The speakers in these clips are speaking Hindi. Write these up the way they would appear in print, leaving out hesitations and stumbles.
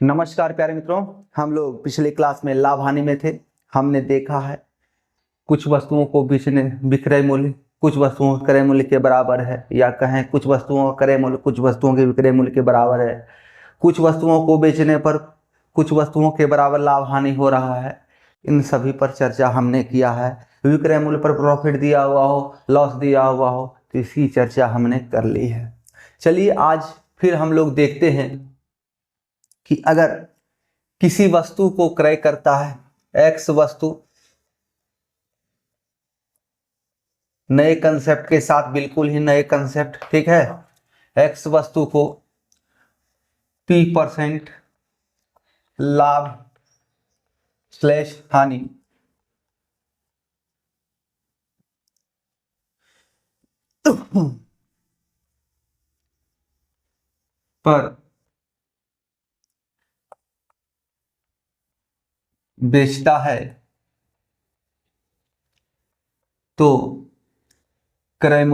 नमस्कार प्यारे मित्रों, हम लोग पिछले क्लास में लाभ हानि में थे। हमने देखा है कुछ वस्तुओं को बेचने विक्रय मूल्य कुछ वस्तुओं का क्रय मूल्य के बराबर है, या कहें कुछ वस्तुओं का क्रय मूल्य कुछ वस्तुओं के विक्रय मूल्य के बराबर है। कुछ वस्तुओं को बेचने पर कुछ वस्तुओं के बराबर लाभ हानि हो रहा है। इन सभी पर चर्चा हमने किया है। विक्रय मूल्य पर प्रॉफिट दिया हुआ हो, लॉस दिया हुआ हो, तो इसकी चर्चा हमने कर ली है। चलिए आज फिर हम लोग देखते हैं कि अगर किसी वस्तु को क्रय करता है एक्स वस्तु, नए कंसेप्ट के साथ, बिल्कुल ही नए कंसेप्ट, ठीक है। एक्स वस्तु को P% लाभ स्लैश हानि पर बेचता है तो क्रय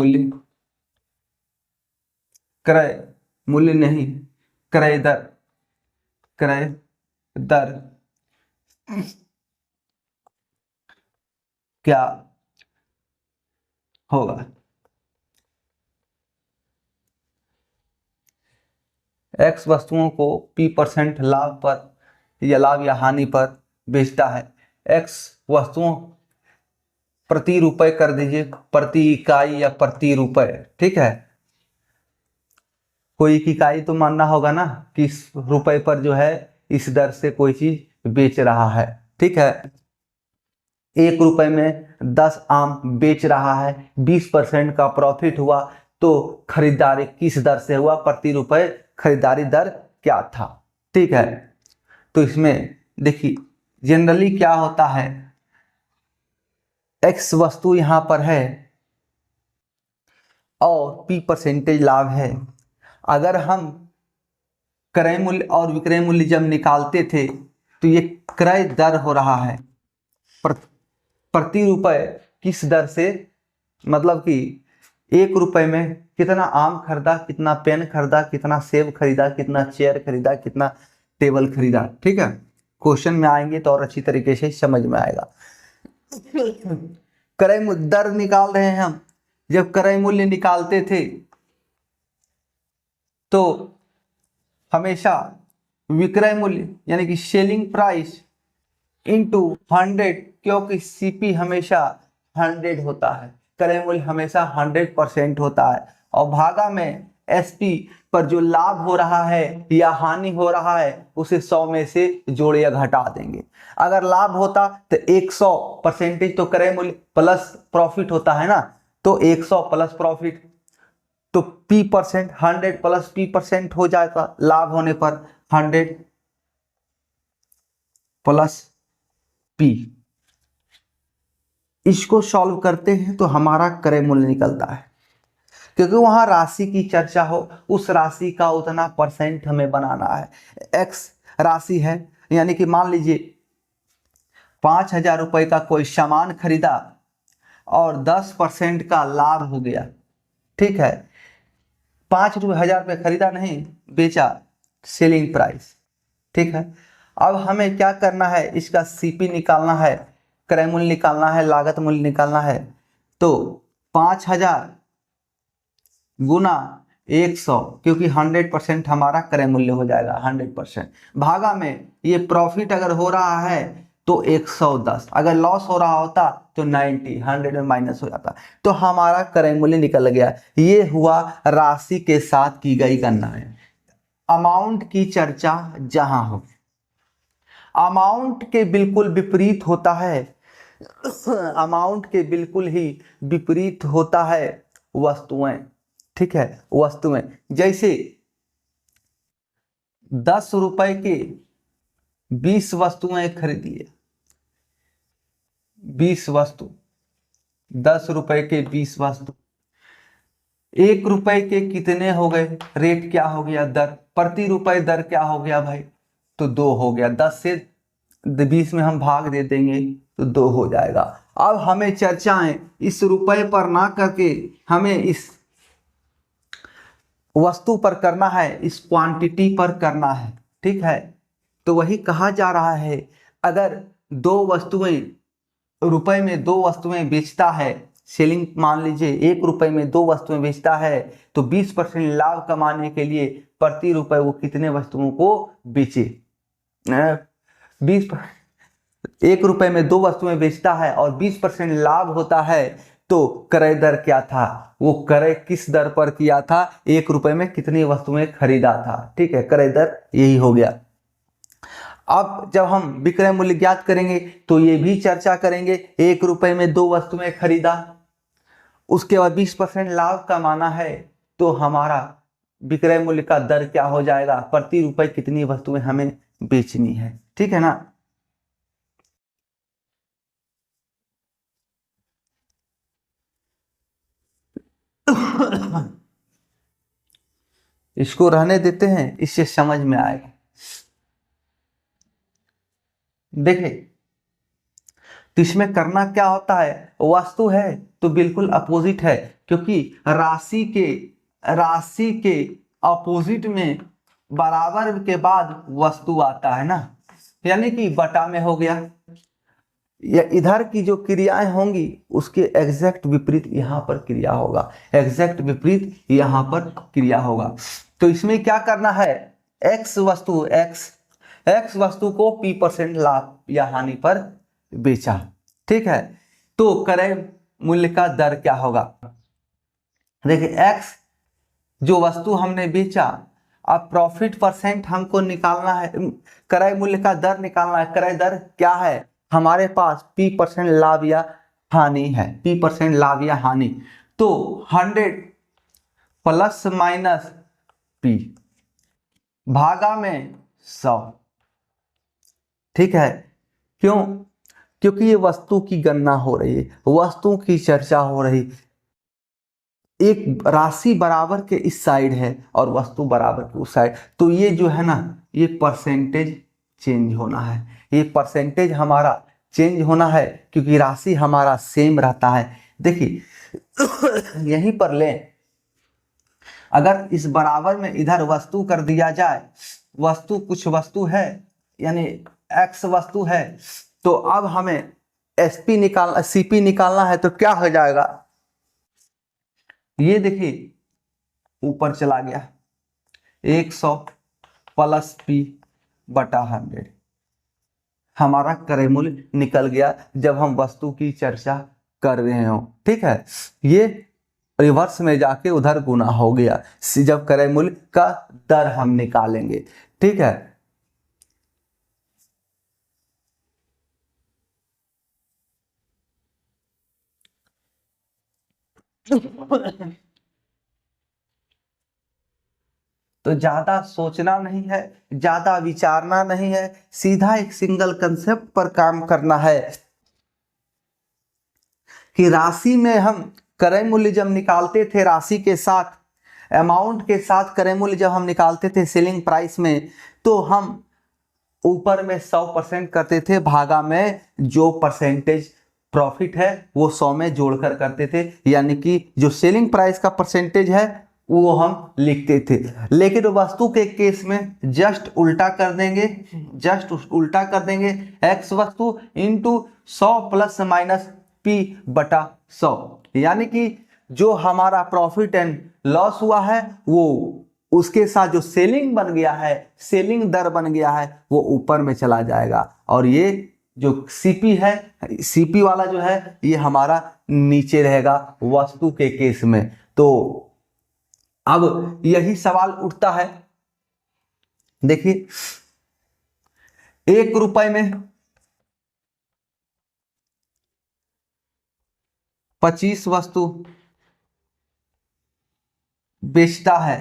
मूल्य नहीं, क्रय दर क्या होगा। एक्स वस्तुओं को P% लाभ पर या लाभ या हानि पर बेचता है। एक्स वस्तुओं प्रति रुपए कर दीजिए, प्रति इकाई या प्रति रुपए, ठीक है। कोई एक इकाई तो मानना होगा ना कि इस रुपए पर जो है इस दर से कोई चीज बेच रहा है, ठीक है। 1 रुपए में 10 आम बेच रहा है, 20% का प्रॉफिट हुआ, तो खरीदारी किस दर से हुआ, प्रति रुपए खरीदारी दर क्या था, ठीक है। तो इसमें देखिए जनरली क्या होता है, एक्स वस्तु यहां पर है और P% लाभ है। अगर हम क्रय मूल्य और विक्रय मूल्य जब निकालते थे तो ये क्रय दर हो रहा है, प्रति रुपए किस दर से, मतलब कि 1 रुपए में कितना आम खरीदा, कितना पेन खरीदा, कितना सेब खरीदा, कितना चेयर खरीदा, कितना टेबल खरीदा, ठीक है। क्वेश्चन में आएंगे तो और अच्छी तरीके से समझ में आएगा। क्रय दर निकाल रहे हैं हम। जब क्रय मूल्य निकालते थे तो हमेशा विक्रय मूल्य यानी कि सेलिंग प्राइस इंटू 100, क्योंकि सीपी हमेशा 100 होता है, क्रय मूल्य हमेशा 100% होता है, और भागा में एसपी पर जो लाभ हो रहा है या हानि हो रहा है उसे 100 में से जोड़ या घटा देंगे। अगर लाभ होता तो 100% तो क्रय मूल्य प्लस प्रॉफिट होता है ना, तो 100 प्लस प्रॉफिट, तो P% 100 प्लस P% हो जाएगा। लाभ होने पर 100 प्लस P, इसको सॉल्व करते हैं तो हमारा क्रय मूल्य निकलता है। क्योंकि वहां राशि की चर्चा हो, उस राशि का उतना परसेंट हमें बनाना है। एक्स राशि है, यानी कि मान लीजिए 5,000 रुपए का कोई सामान खरीदा और 10% का लाभ हो गया, ठीक है। 5,000 रुपये खरीदा नहीं, बेचा, सेलिंग प्राइस, ठीक है। अब हमें क्या करना है, इसका सीपी निकालना है, क्रय मूल्य निकालना है, लागत मूल्य निकालना है। तो 5,000 गुना 100, क्योंकि 100% हमारा क्रय मूल्य हो जाएगा 100%, भागा में ये प्रॉफिट अगर हो रहा है तो 110, अगर लॉस हो रहा होता तो 90, 100 में माइनस हो जाता, तो हमारा क्रय मूल्य निकल गया। ये हुआ राशि के साथ की गई गणना है। अमाउंट की चर्चा जहां हो, अमाउंट के बिल्कुल विपरीत होता है, अमाउंट के बिल्कुल ही विपरीत होता है वस्तुएं, ठीक है। वस्तुएं जैसे 10 रुपए के 20 वस्तुएं खरीदिए, 20 वस्तु, 10 रुपए के 20 वस्तु, 1 रुपए के कितने हो गए, रेट क्या हो गया, दर, प्रति रुपए दर क्या हो गया भाई, तो 2 हो गया। 10 से 20 में हम भाग दे देंगे तो 2 हो जाएगा। अब हमें चर्चाएं इस रुपए पर ना करके हमें इस वस्तु पर करना है, इस क्वांटिटी पर करना है, ठीक है। तो वही कहा जा रहा है, अगर दो वस्तुएं रुपए में दो वस्तुएं बेचता है, सेलिंग मान लीजिए 1 रुपए में दो वस्तुएं बेचता है, तो 20% लाभ कमाने के लिए प्रति रुपए वो कितने वस्तुओं को बेचे? 20 1 रुपए में दो वस्तुएं बेचता है और 20% लाभ होता है, तो क्रय दर क्या था? वो क्रय किस दर पर किया था? 1 रुपए में कितनी वस्तुएं खरीदा था। ठीक है, क्रय दर यही हो गया। अब जब हम विक्रय मूल्य ज्ञात करेंगे तो ये भी चर्चा करेंगे। 1 रुपए में दो वस्तुएं खरीदा, उसके बाद 20% लाभ कमाना है, तो हमारा विक्रय मूल्य का दर क्या हो जाएगा? प्रति रुपए कितनी वस्तुएं हमें बेचनी है। ठीक है ना। इसको रहने देते हैं, इससे समझ में आएगा। देखिए, तो इसमें करना क्या होता है, वस्तु है तो बिल्कुल अपोजिट है, क्योंकि राशि के अपोजिट में बराबर के बाद वस्तु आता है ना, यानी कि बटा में हो गया, या इधर की जो क्रियाएं होंगी उसके एग्जैक्ट विपरीत यहाँ पर क्रिया होगा, एग्जैक्ट विपरीत यहाँ पर क्रिया होगा। तो इसमें क्या करना है, एक्स वस्तु को P% लाभ या हानि पर बेचा। ठीक है, तो क्रय मूल्य का दर क्या होगा? देखिए, एक्स जो वस्तु हमने बेचा, अब प्रॉफिट परसेंट हमको निकालना है, क्रय मूल्य का दर निकालना है। क्रय दर क्या है हमारे पास? P% लाभ या हानि है, P% लाभ या हानि। तो 100 प्लस माइनस P भागा में 100। ठीक है, क्यों? क्योंकि ये वस्तु की गणना हो रही है, वस्तु की चर्चा हो रही, एक राशि बराबर के इस साइड है और वस्तु बराबर के उस साइड, तो ये जो है ना, ये परसेंटेज चेंज होना है, ये परसेंटेज हमारा चेंज होना है, क्योंकि राशि हमारा सेम रहता है। देखिए यहीं पर लें, अगर इस बराबर में इधर वस्तु कर दिया जाए, वस्तु कुछ वस्तु है, यानी एक्स वस्तु है, तो अब हमें सीपी निकालना है, तो क्या हो जाएगा? ये देखिए ऊपर चला गया, 100 प्लस P बटा 100, हमारा क्रय मूल्य निकल गया जब हम वस्तु की चर्चा कर रहे हो। ठीक है, ये रिवर्स में जाके उधर गुना हो गया जब क्रय मूल्य का दर हम निकालेंगे। ठीक है, तो ज्यादा सोचना नहीं है, ज्यादा विचारना नहीं है, सीधा एक सिंगल कंसेप्ट पर काम करना है कि राशि में हम क्रय मूल्य जब निकालते थे, राशि के साथ अमाउंट के साथ क्रय मूल्य जब हम निकालते थे सेलिंग प्राइस में, तो हम ऊपर में 100% करते थे, भागा में जो परसेंटेज प्रॉफिट है वो 100 में जोड़कर करते थे, यानी कि जो सेलिंग प्राइस का परसेंटेज है वो हम लिखते थे। लेकिन वस्तु के केस में जस्ट उल्टा कर देंगे, एक्स वस्तु इंटू 100 प्लस माइनस P बटा 100, यानी कि जो हमारा प्रॉफिट एंड लॉस हुआ है वो उसके साथ जो सेलिंग बन गया है, सेलिंग दर बन गया है, वो ऊपर में चला जाएगा, और ये जो सीपी है, सीपी वाला जो है, ये हमारा नीचे रहेगा वस्तु के केस में। तो अब यही सवाल उठता है, देखिए 1 रुपए में 25 वस्तु बेचता है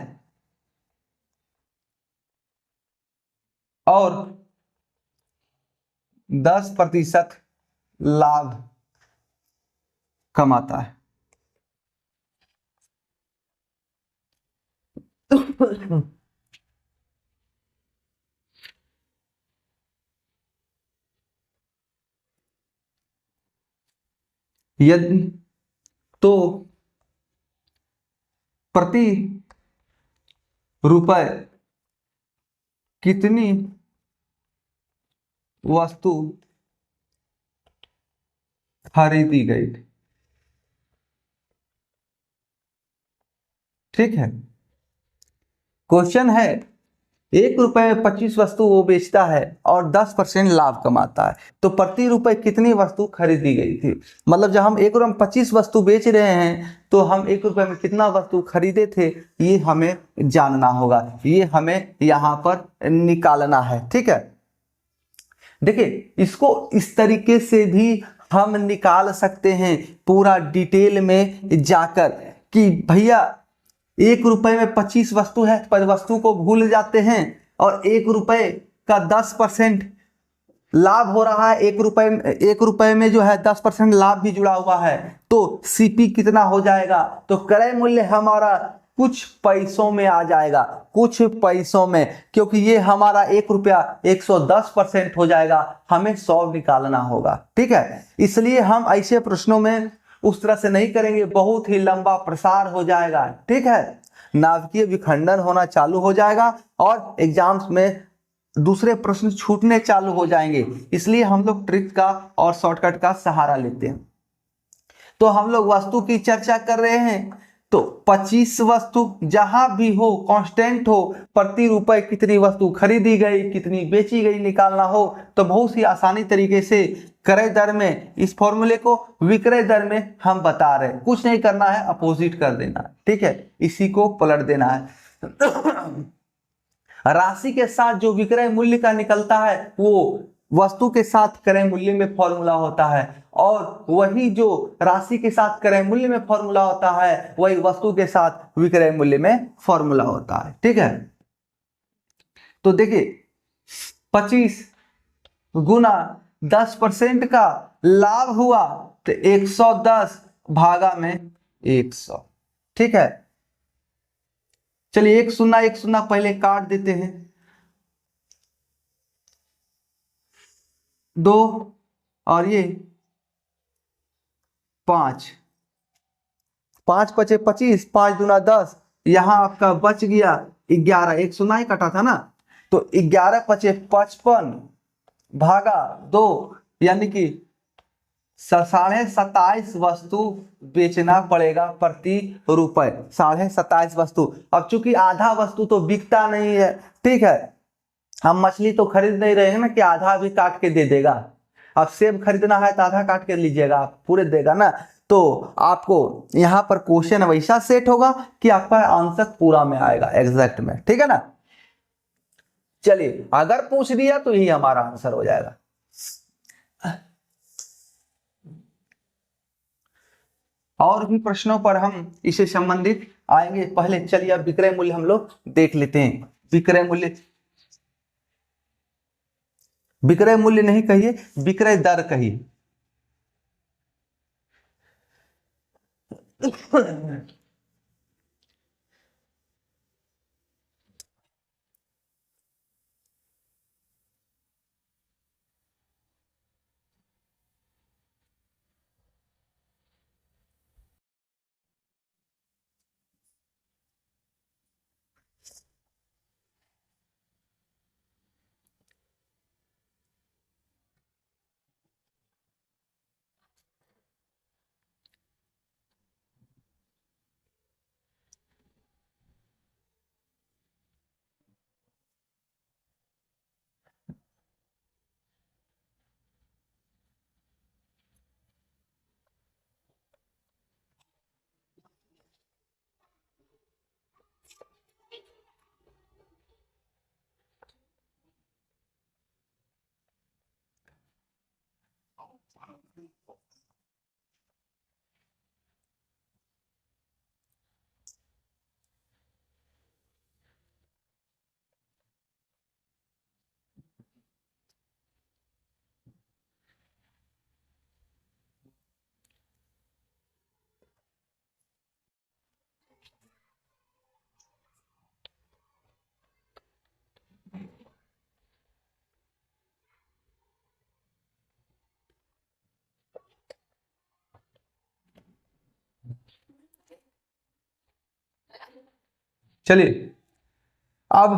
और 10% लाभ कमाता है। यदि तो प्रति रुपए कितनी वस्तु खरीदी गई थी। ठीक है, क्वेश्चन है 1 रुपए में 25 वस्तु वो बेचता है और 10% लाभ कमाता है, तो प्रति रुपए कितनी वस्तु खरीदी गई थी। मतलब जब हम 1 रुपए में 25 वस्तु बेच रहे हैं तो हम 1 रुपए में कितना वस्तु खरीदे थे, ये हमें जानना होगा, ये हमें यहाँ पर निकालना है। ठीक है, देखिए इसको इस तरीके से भी हम निकाल सकते हैं पूरा डिटेल में जाकर कि भैया 1 रुपए में 25 वस्तु है, पर वस्तु को भूल जाते हैं और 1 रुपए का 10% लाभ हो रहा है। 1 रुपए में जो है 10% लाभ भी जुड़ा हुआ है, तो सीपी कितना हो जाएगा, तो क्रय मूल्य हमारा कुछ पैसों में आ जाएगा, कुछ पैसों में, क्योंकि ये हमारा 1 रुपया 110% हो जाएगा, हमें 100 निकालना होगा। ठीक है, इसलिए हम ऐसे प्रश्नों में उस तरह से नहीं करेंगे, बहुत ही लंबा प्रसार हो जाएगा। ठीक है, नाभिकीय विखंडन होना चालू हो जाएगा और एग्जाम्स में दूसरे प्रश्न छूटने चालू हो जाएंगे, इसलिए हम लोग ट्रिक का और शॉर्टकट का सहारा लेते हैं। तो हम लोग वस्तु की चर्चा कर रहे हैं, तो 25 वस्तु जहां भी हो, कांस्टेंट हो, प्रति रुपए कितनी वस्तु खरीदी गई, कितनी बेची गई निकालना हो, तो बहुत ही आसानी तरीके से क्रय दर में इस फॉर्मूले को विक्रय दर में हम बता रहे हैं। कुछ नहीं करना है, अपोजिट कर देना है। ठीक है, इसी को पलट देना है। राशि के साथ जो विक्रय मूल्य का निकलता है वो वस्तु के साथ क्रय मूल्य में फॉर्मूला होता है, और वही जो राशि के साथ क्रय मूल्य में फॉर्मूला होता है वही वस्तु के साथ विक्रय मूल्य में फॉर्मूला होता है। ठीक है, तो देखिए 25 गुना 10% का लाभ हुआ तो 110 भागा में 100। ठीक है, चलिए एक शून्य पहले काट देते हैं, 2 और ये 5, 5 पचे 25, 5 दूना 10, यहां आपका बच गया 11, एक शून्य ही कटा था ना, तो 11 पचे 55 भागा 2, यानी कि 27.5 वस्तु बेचना पड़ेगा प्रति रुपए। 27.5 वस्तु, अब चूंकि आधा वस्तु तो बिकता नहीं है। ठीक है, हम मछली तो खरीद नहीं रहे हैं ना कि आधा भी काट के दे देगा। अब सेब खरीदना है तो आधा काट के लीजिएगा, पूरे देगा ना, तो आपको यहाँ पर क्वेश्चन वैसा सेट होगा कि आपका आंसर पूरा में आएगा, एग्जैक्ट में। ठीक है ना, चलिए अगर पूछ दिया तो यही हमारा आंसर हो जाएगा। और भी प्रश्नों पर हम इससे संबंधित आएंगे, पहले चलिए अब विक्रय मूल्य हम लोग देख लेते हैं। विक्रय मूल्य, विक्रय मूल्य नहीं कहिए, विक्रय दर कहिए। चलिए अब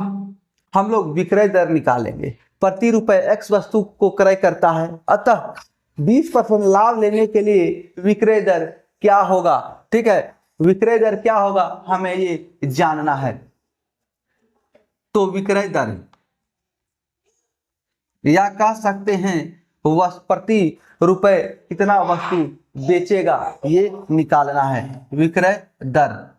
हम लोग विक्रय दर निकालेंगे। प्रति रुपए x वस्तु को क्रय करता है, अतः 20% लाभ लेने के लिए विक्रय दर क्या होगा। ठीक है, विक्रय दर क्या होगा हमें ये जानना है। तो विक्रय दर या कह सकते हैं प्रति रुपए कितना वस्तु बेचेगा, ये निकालना है विक्रय दर।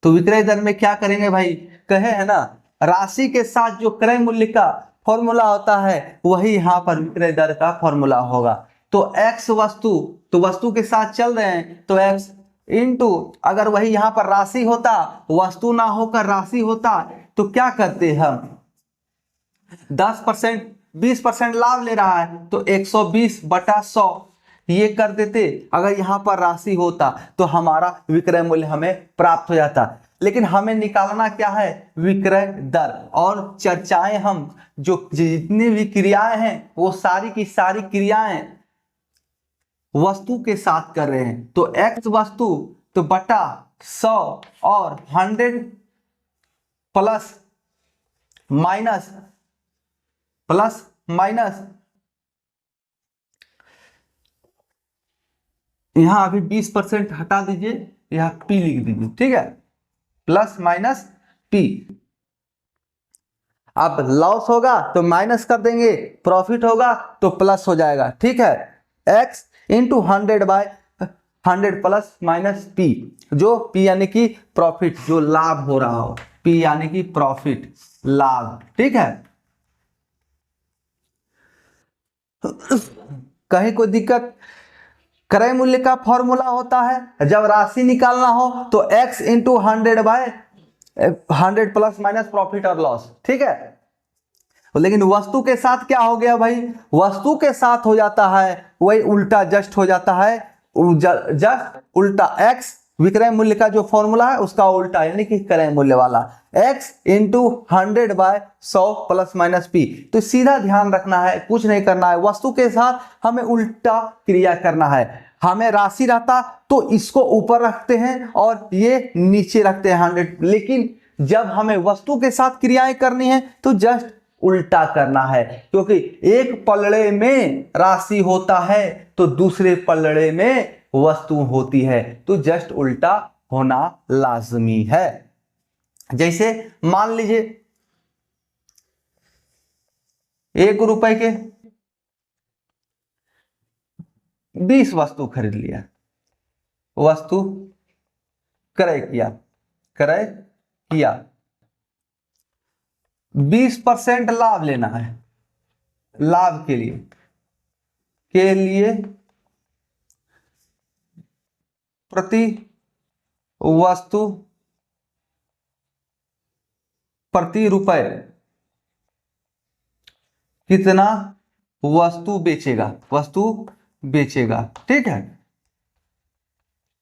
तो विक्रय दर में क्या करेंगे भाई, कहे है ना, राशि के साथ जो क्रय मूल्य का फॉर्मूला होता है वही यहाँ पर विक्रय दर का फॉर्मूला होगा। तो x वस्तु, तो वस्तु के साथ चल रहे हैं तो x इंटू, अगर वही यहाँ पर राशि होता, वस्तु ना होकर राशि होता, तो क्या करते हम 10% 20% लाभ ले रहा है तो 120/100 ये कर देते। अगर यहाँ पर राशि होता तो हमारा विक्रय मूल्य हमें प्राप्त हो जाता। लेकिन हमें निकालना क्या है, विक्रय दर। और चर्चाएं हम जो जितनी भी क्रियाएं हैं वो सारी की सारी क्रियाएं वस्तु के साथ कर रहे हैं। तो x वस्तु तो बटा 100 और 100 प्लस माइनस यहां अभी 20% हटा दीजिए, यहां p लिख दीजिए। ठीक है, प्लस माइनस p। अब लॉस होगा तो माइनस कर देंगे, प्रॉफिट होगा तो प्लस हो जाएगा। ठीक है, x into 100/100 plus minus p, जो p यानी कि प्रॉफिट, जो लाभ हो रहा हो, p यानी कि प्रॉफिट, लाभ। ठीक है, कहीं कोई दिक्कत। क्रय मूल्य का फॉर्मूला होता है जब राशि निकालना हो तो x into 100/100 plus minus profit और लॉस। ठीक है, लेकिन वस्तु के साथ क्या हो गया भाई, वस्तु के साथ हो जाता है वही उल्टा, जस्ट हो जाता है जस्ट उल्टा। x विक्रय मूल्य का जो फॉर्मूला है उसका उल्टा, यानी कि क्रय मूल्य वाला, x into 100/100 plus minus p। तो सीधा ध्यान रखना है, कुछ नहीं करना है, वस्तु के साथ हमें उल्टा क्रिया करना है। हमें राशि रहता तो इसको ऊपर रखते हैं और ये नीचे रखते हैं 100, लेकिन जब हमें वस्तु के साथ क्रियाएं करनी है तो जस्ट उल्टा करना है, क्योंकि एक पलड़े में राशि होता है तो दूसरे पलड़े में वस्तु होती है, तो जस्ट उल्टा होना लाजमी है। जैसे मान लीजिए 1 रुपए के 20 वस्तु खरीद लिया, वस्तु क्रय किया 20% लाभ लेना है। लाभ के लिए प्रति वस्तु प्रति रुपए कितना वस्तु बेचेगा। ठीक है,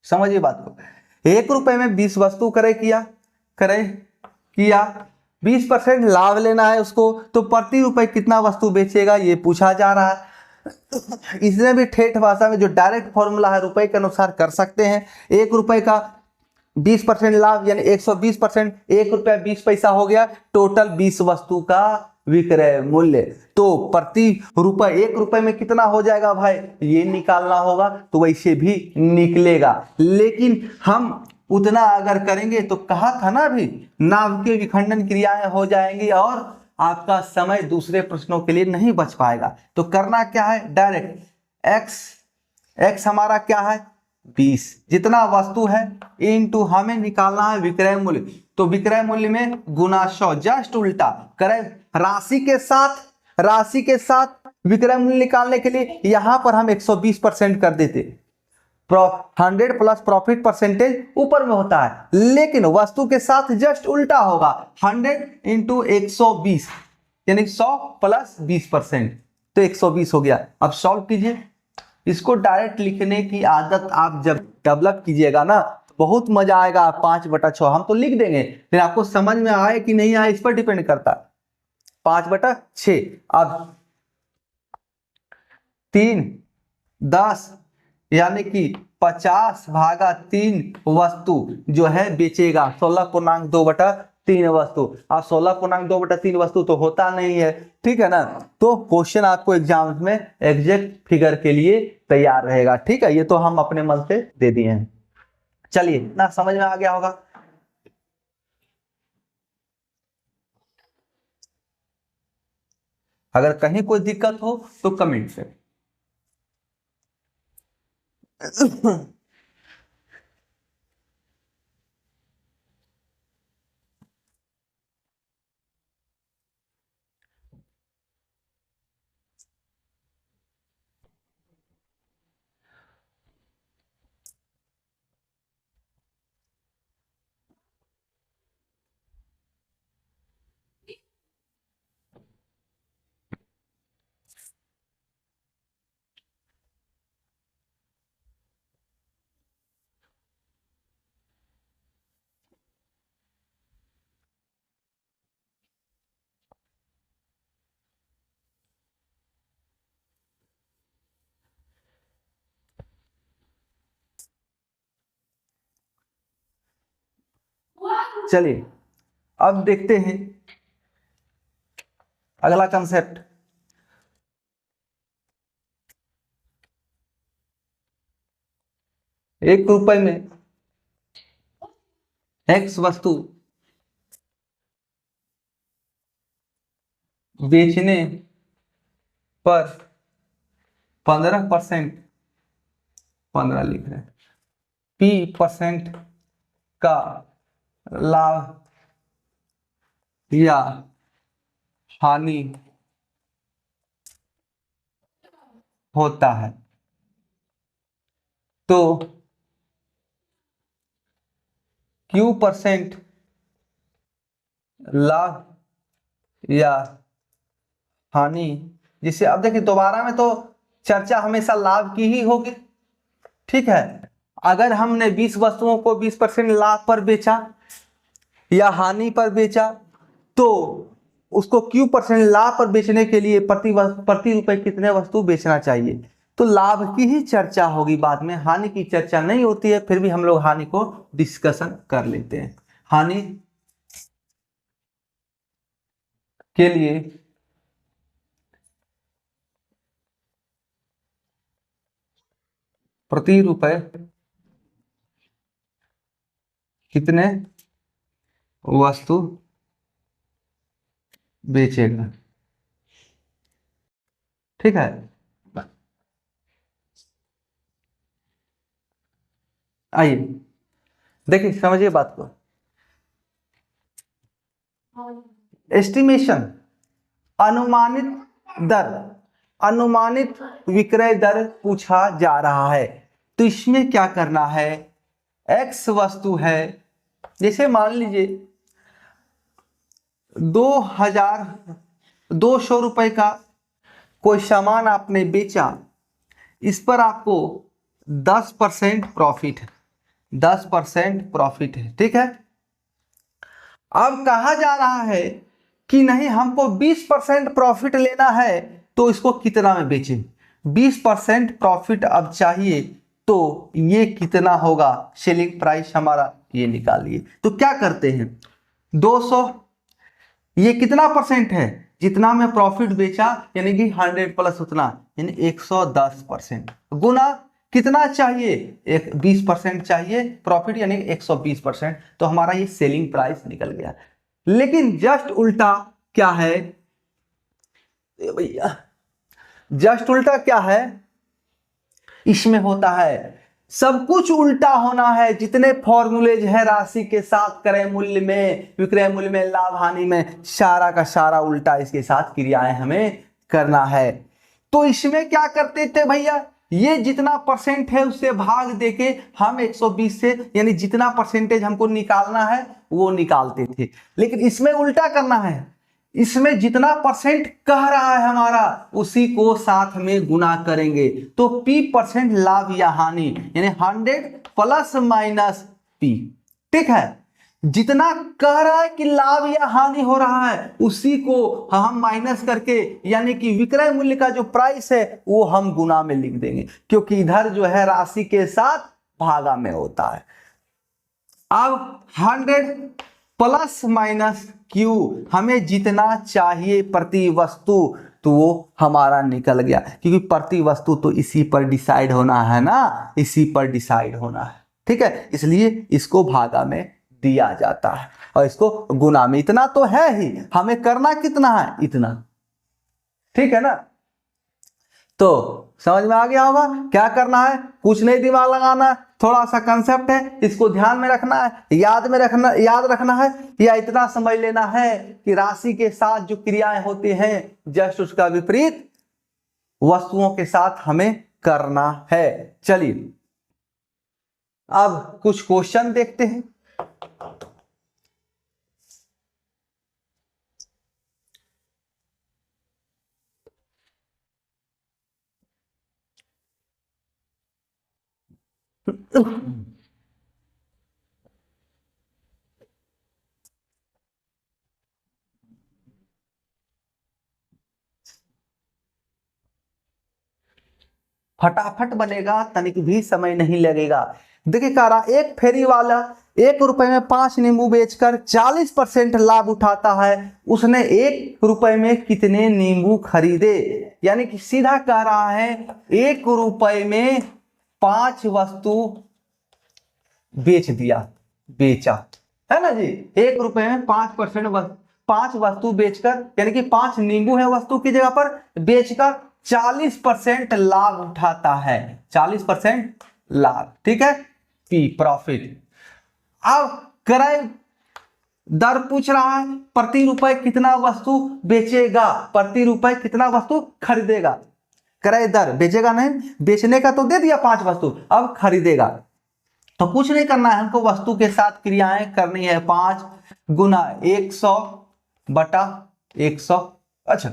समझिए बात को। 1 रुपए में 20 वस्तु क्रय किया 20% लाभ लेना है उसको, तो प्रति रुपए कितना वस्तु बेचेगा ये पूछा जा रहा है। इसमें भी ठेठ भाषा में जो डायरेक्ट फॉर्मूला है रुपए के अनुसार कर सकते हैं। 1 रुपए का 20% लाभ यानी 120%, 1 रुपया 20 पैसा हो गया, टोटल 20 वस्तु का विक्रय मूल्य। तो प्रति रुपए 1 रुपए में कितना हो जाएगा भाई, ये निकालना होगा, तो वैसे भी निकलेगा। लेकिन हम उतना अगर करेंगे तो कहा था ना अभी, नाम के विखंडन क्रियाएं हो जाएंगी और आपका समय दूसरे प्रश्नों के लिए नहीं बच पाएगा। तो करना क्या है, डायरेक्ट x हमारा क्या है 20, जितना वस्तु है इनटू हमें निकालना है विक्रय मूल्य, तो विक्रय मूल्य में गुना 100, जस्ट उल्टा करें। राशि के साथ विक्रय मूल्य निकालने के लिए यहां पर हम 120% कर देते, 100 प्लस प्रॉफिट परसेंटेज ऊपर में होता है, लेकिन वस्तु के साथ जस्ट उल्टा होगा, 100 इंटू 120 यानी 100 प्लस 20%, तो 120 हो गया। अब सॉल्व कीजिए, इसको डायरेक्ट लिखने की आदत आप जब डेवलप कीजिएगा ना बहुत मजा आएगा। 5/6 हम तो लिख देंगे, लेकिन आपको समझ में आए कि नहीं आए इस पर डिपेंड करता। 5/6 अब 3 10 यानी कि 50/3 वस्तु जो है बेचेगा, 16.2/3 3 वस्तु। अब 16.2/3 वस्तु तो होता नहीं है, ठीक है ना। तो क्वेश्चन आपको एग्जाम में एग्जैक्ट फिगर के लिए तैयार रहेगा, ठीक है। ये तो हम अपने मन से दे दिए हैं। चलिए, ना समझ में आ गया होगा। अगर कहीं कोई दिक्कत हो तो कमेंट से। चलिए, अब देखते हैं अगला कंसेप्ट। ₹1 में एक्स वस्तु बेचने पर 15%, 15 लिख रहे हैं, P% का लाभ या हानि होता है, तो Q% लाभ या हानि, जिसे अब देखिए दोबारा में तो चर्चा हमेशा लाभ की ही होगी, ठीक है। अगर हमने 20 वस्तुओं को 20% लाभ पर बेचा या हानि पर बेचा, तो उसको Q% लाभ पर बेचने के लिए प्रति रुपए कितने वस्तु बेचना चाहिए, तो लाभ की ही चर्चा होगी बाद में, हानि की चर्चा नहीं होती है। फिर भी हम लोग हानि को डिस्कशन कर लेते हैं। हानि के लिए प्रति रुपए कितने वस्तु बेचेगा, ठीक है। आइए देखिए, समझिए बात को। एस्टिमेशन, अनुमानित दर, अनुमानित विक्रय दर पूछा जा रहा है। तो इसमें क्या करना है, एक्स वस्तु है, जैसे मान लीजिए 2,200 रुपए का कोई सामान आपने बेचा, इस पर आपको 10% प्रॉफिट है, 10% प्रॉफिट है, ठीक है। अब कहा जा रहा है कि नहीं, हमको 20% प्रॉफिट लेना है, तो इसको कितना में बेचें, 20% प्रॉफिट अब चाहिए, तो ये कितना होगा, सेलिंग प्राइस हमारा ये निकालिए। तो क्या करते हैं, 200, ये कितना परसेंट है, जितना में प्रॉफिट बेचा, यानी कि 100 प्लस उतना, यानी 110%, गुना कितना चाहिए, 20% चाहिए प्रॉफिट, यानी 120%, तो हमारा ये सेलिंग प्राइस निकल गया। लेकिन जस्ट उल्टा क्या है भैया, जस्ट उल्टा क्या है, इसमें होता है सब कुछ उल्टा होना है। जितने फॉर्मूलेज है राशि के साथ, क्रय मूल्य में, विक्रय मूल्य में, लाभ हानि में, सारा का सारा उल्टा इसके साथ क्रियाएं हमें करना है। तो इसमें क्या करते थे भैया, ये जितना परसेंट है उससे भाग देके हम 120 से, यानी जितना परसेंटेज हमको निकालना है वो निकालते थे। लेकिन इसमें उल्टा करना है, इसमें जितना परसेंट कह रहा है हमारा, उसी को साथ में गुना करेंगे। तो P% लाभ या हानि, यानी 100 प्लस माइनस P, ठीक है। जितना कह रहा है कि लाभ या हानि हो रहा है, उसी को हम माइनस करके, यानी कि विक्रय मूल्य का जो प्राइस है वो हम गुना में लिख देंगे, क्योंकि इधर जो है राशि के साथ भागा में होता है। अब 100 प्लस माइनस क्यू, हमें जितना चाहिए प्रति वस्तु तो वो हमारा निकल गया, क्योंकि प्रति वस्तु तो इसी पर डिसाइड होना है ना, इसी पर डिसाइड होना है, ठीक है। इसलिए इसको भागा में दिया जाता है और इसको गुना में। इतना तो है ही, हमें करना कितना है, इतना, ठीक है ना। तो समझ में आ गया होगा क्या करना है, कुछ नहीं दिमाग लगाना, थोड़ा सा कंसेप्ट है, इसको ध्यान में रखना है, याद रखना है, या इतना समझ लेना है कि राशि के साथ जो क्रियाएं होती हैं जस्ट उसका विपरीत वस्तुओं के साथ हमें करना है। चलिए अब कुछ क्वेश्चन देखते हैं। फटाफट बनेगा, तनिक भी समय नहीं लगेगा। देखिए कह रहा, एक फेरी वाला 1 रुपए में 5 नींबू बेचकर 40% लाभ उठाता है, उसने 1 रुपए में कितने नींबू खरीदे। यानी कि सीधा कह रहा है 1 रुपए में 5 वस्तु बेचा, है ना जी। 1 रुपए में 5 वस्तु बेचकर, यानी कि 5 नींबू है वस्तु की जगह पर, बेचकर 40% लाभ उठाता है, 40% लाभ, ठीक है, पी प्रॉफिट। अब क्रय दर पूछ रहा है, प्रति रुपए कितना वस्तु बेचेगा, प्रति रुपए कितना वस्तु खरीदेगा। क्रय दर, बेचेगा नहीं, बेचने का तो दे दिया 5 वस्तु, अब खरीदेगा। तो कुछ नहीं करना है हमको, वस्तु के साथ क्रियाएं करनी है। 5 गुना 100 बटा 100, अच्छा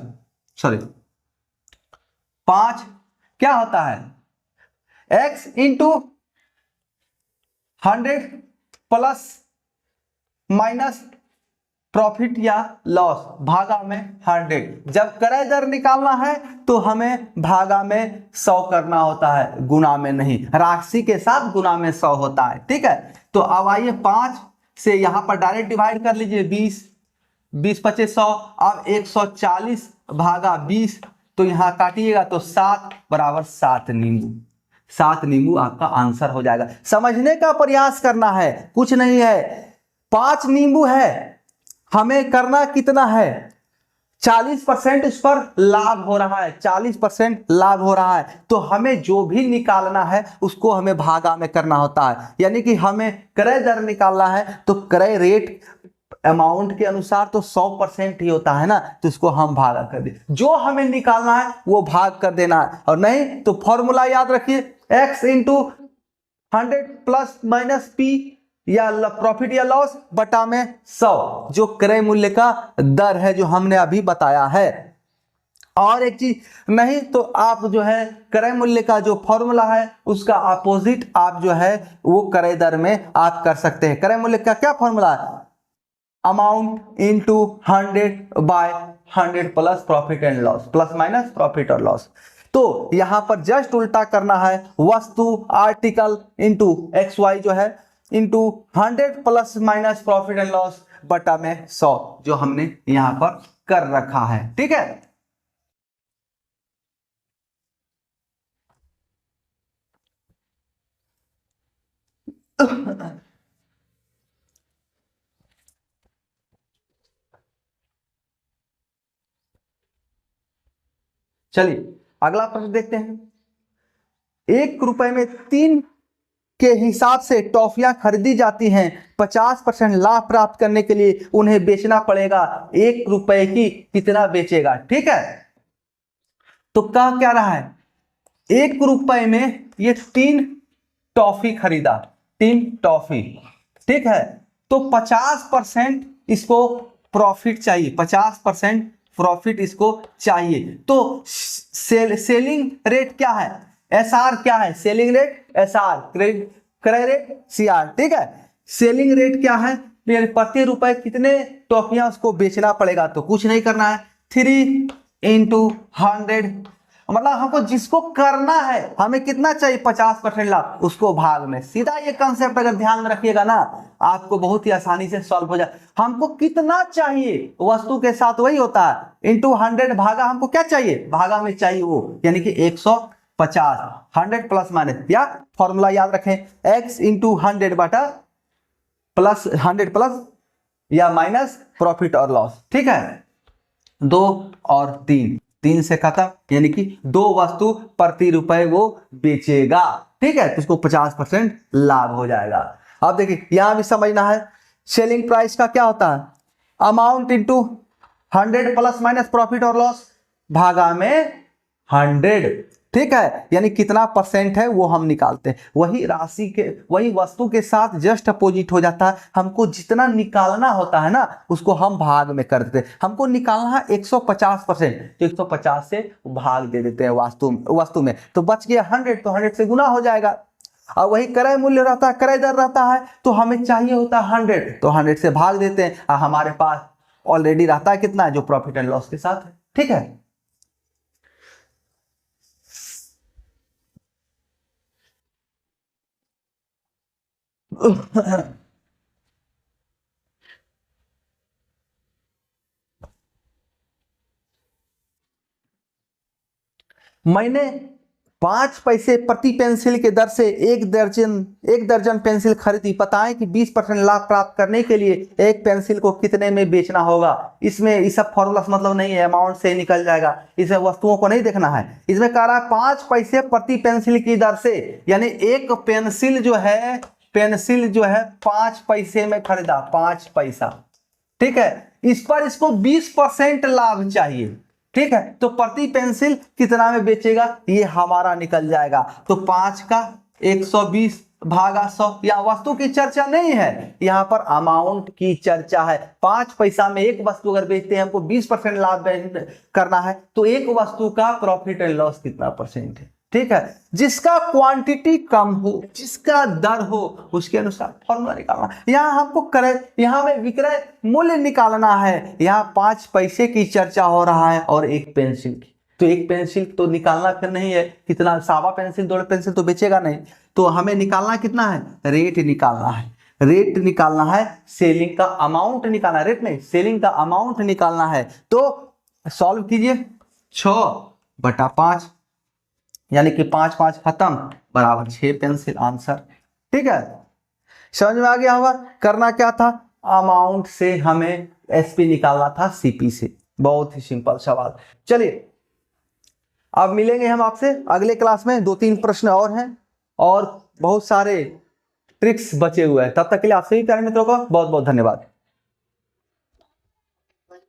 सॉरी 5 क्या होता है, x into 100 plus minus profit या लॉस भागा में 100। जब क्रय दर निकालना है तो हमें भागा में 100 करना होता है, गुना में नहीं, राशि के साथ गुना में 100 होता है, ठीक है। तो अब आइए 5 से यहां पर डायरेक्ट डिवाइड कर लीजिए, 20 25 100, अब 140 भागा 20, तो यहां काटिएगा तो 7 बराबर 7 नींबू, 7 नींबू आपका आंसर हो जाएगा। समझने का प्रयास करना है, कुछ नहीं है, 5 नींबू है, हमें करना कितना है, 40% इस पर लाभ हो रहा है, 40% लाभ हो रहा है, तो हमें जो भी निकालना है उसको हमें भागा में करना होता है। यानी कि हमें क्रय दर निकालना है तो क्रय रेट अमाउंट के अनुसार तो 100% ही होता है ना, तो इसको हम भागा कर दे, जो हमें निकालना है वो भाग कर देना है, और नहीं तो फॉर्मूला याद रखिए, x into 100 plus minus P या प्रॉफिट या लॉस बटा में 100, जो क्रय मूल्य का दर है जो हमने अभी बताया है। और एक चीज, नहीं तो आप जो है क्रय मूल्य का जो फॉर्मूला है उसका अपोजिट आप जो है वो क्रय दर में आप कर सकते हैं। क्रय मूल्य का क्या फॉर्मूला है, amount into 100 by 100 plus profit and loss, plus minus profit और लॉस। तो यहां पर जस्ट उल्टा करना है, वस्तु आर्टिकल इंटू XY जो है into 100 plus minus profit and loss बटा में 100, जो हमने यहां पर कर रखा है, ठीक है। चलिए अगला प्रश्न देखते हैं। 1 रुपए में 3 के हिसाब से टॉफियां खरीदी जाती हैं, 50% लाभ प्राप्त करने के लिए उन्हें बेचना पड़ेगा, 1 रुपए की कितना बेचेगा, ठीक है। तो क्या रहा है, 1 रुपए में ये 3 टॉफी खरीदा, 3 टॉफी, ठीक है। तो 50% इसको प्रॉफिट चाहिए, 50% प्रॉफिट इसको चाहिए। तो सेलिंग रेट क्या है, SR क्या है, सेलिंग रेट SR, क्रय रेट CR, ठीक है। सेलिंग रेट क्या है, प्रति रुपए कितने टॉफियां उसको बेचना पड़ेगा। तो कुछ नहीं करना है, 3 इंटू 100 मतलब हमको जिसको करना है हमें कितना चाहिए 50% लाभ, उसको भाग में। सीधा ये कंसेप्ट अगर ध्यान में रखिएगा ना, आपको बहुत ही आसानी से सॉल्व हो जाए। हमको कितना चाहिए वस्तु के साथ वही होता है इंटू 100 भागा हमको क्या चाहिए, भागा में चाहिए वो, यानी कि 150, 100 प्लस माइनस, या फॉर्मूला याद रखें x इंटू 100 बटा प्लस 100 प्लस या माइनस प्रॉफिट और लॉस। ठीक है, 2 और 3, 3 से खत्म, यानी कि 2 वस्तु प्रति रुपए वो बेचेगा। ठीक है, तो उसको 50% लाभ हो जाएगा। अब देखिए यहां भी समझना है, सेलिंग प्राइस का क्या होता है, amount into 100 plus minus profit और लॉस भागा में 100। ठीक है, यानी कितना परसेंट है वो हम निकालते हैं, वही राशि के वही वस्तु के साथ जस्ट अपोजिट हो जाता है। हमको जितना निकालना होता है ना उसको हम भाग में कर देते हैं। हमको निकालना है 150%, तो 150 से भाग दे देते हैं वस्तु में, तो बच गया 100, तो 100 से गुना हो जाएगा। और वही क्रय मूल्य रहता है, क्रय दर रहता है, तो हमें चाहिए होता है 100, तो 100 से भाग देते हैं, और हमारे पास ऑलरेडी रहता है कितना, जो प्रॉफिट एंड लॉस के साथ है। ठीक है, मैंने 5 पैसे प्रति पेंसिल के दर से एक दर्जन पेंसिल खरीदी। बताएं कि 20% लाभ प्राप्त करने के लिए एक पेंसिल को कितने में बेचना होगा। इसमें इस सब फॉर्मूला मतलब नहीं है, अमाउंट से निकल जाएगा, इसे वस्तुओं को नहीं देखना है। इसमें कह रहा है 5 पैसे प्रति पेंसिल की दर से, यानी एक पेंसिल जो है 5 पैसे में खरीदा, 5 पैसा। ठीक है, इस पर इसको 20% लाभ चाहिए। ठीक है, तो प्रति पेंसिल कितना में बेचेगा ये हमारा निकल जाएगा। तो 5 का 120 भागा 100, या वस्तु की चर्चा नहीं है, यहाँ पर अमाउंट की चर्चा है। 5 पैसा में एक वस्तु अगर बेचते हैं, हमको 20% लाभ करना है, तो एक वस्तु का प्रॉफिट एंड लॉस कितना परसेंट है। ठीक है, जिसका क्वांटिटी कम हो, जिसका दर हो, उसके अनुसार फॉर्मूला निकालना। यहाँ हमको यहाँ में विक्रय मूल्य निकालना है। यहाँ 5 पैसे की चर्चा हो रहा है और एक पेंसिल की, तो एक पेंसिल तो निकालना फिर नहीं है, कितना, सावा पेंसिल 2 पेंसिल तो बेचेगा नहीं, तो हमें निकालना कितना है, रेट निकालना है। रेट निकालना है, सेलिंग का अमाउंट निकालना है, रेट नहीं, सेलिंग का अमाउंट निकालना है। तो सॉल्व कीजिए, 6/5, यानी कि 5 5 खत्म, बराबर 6 पेंसिल आंसर। ठीक है, समझ में आ गया होगा। करना क्या था, अमाउंट से हमें एसपी निकालना था सीपी से। बहुत ही सिंपल सवाल। चलिए अब मिलेंगे हम आपसे अगले क्लास में, 2-3 प्रश्न और हैं और बहुत सारे ट्रिक्स बचे हुए हैं। तब तक के लिए आप सभी प्यारे मित्रों का बहुत बहुत धन्यवाद।